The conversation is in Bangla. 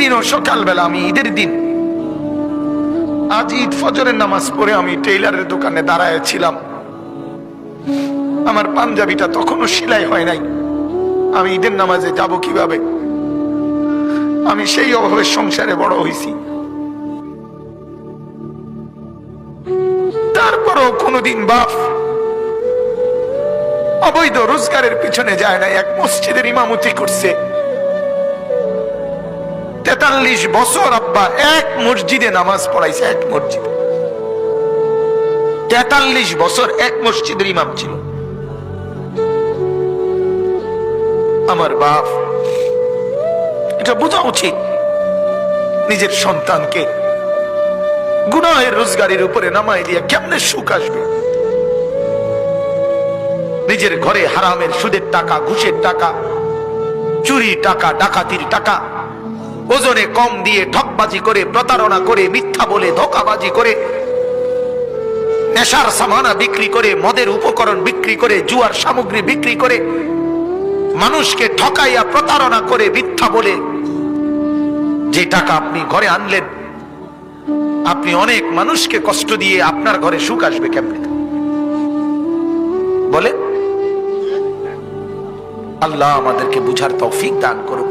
দিনও সকালবেলা, আমি ঈদের দিন, আজ ঈদ ফজরের নামাজ পড়ে আমি টেইলারের দোকানে দাঁড়ায় ছিলাম। আমার পাঞ্জাবিটা তখনও সেলাই হয় নাই। আমি ঈদের নামাজে যাব কিভাবে? আমি সেই অভাবের সংসারে বড় হয়েছি। তারপরও কোনোদিন বাপ অবৈধ রোজগারের পিছনে যায় না। এক মসজিদের ইমামতি করছে 43 বছর। আব্বা এক মসজিদে নামাজ পড়াইছে, এক মসজিদে 43 বছর এক মসজিদের ইমাম ছিল। আমার বাপ, এটা বোঝা উচিত নিজের সন্তানকে গুনাহের রোজগারের উপরে নামাই দিয়ে কেমনে সুখ আসবে? নিজের ঘরে হারামের সুদের টাকা, ঘুষের টাকা, চুরি টাকা, ডাকাতির টাকা, ওজনে কম দিয়ে ঠকবাজি করে, প্রতারণা করে, মিথ্যা বলে, ধোঁকাবাজি করে, নেশার সামানা বিক্রি করে, মদের উপকরণ বিক্রি করে, জুয়ার সামগ্রী বিক্রি করে, মানুষকে ঠকাইয়া প্রতারণা করে, মিথ্যা বলে যে টাকা আপনি ঘরে আনলেন, আপনি অনেক মানুষকে কষ্ট দিয়ে আপনার ঘরে সুখ আসবে কেমনে বলে? আল্লাহ আমাদেরকে বুঝার তৌফিক দান করুন।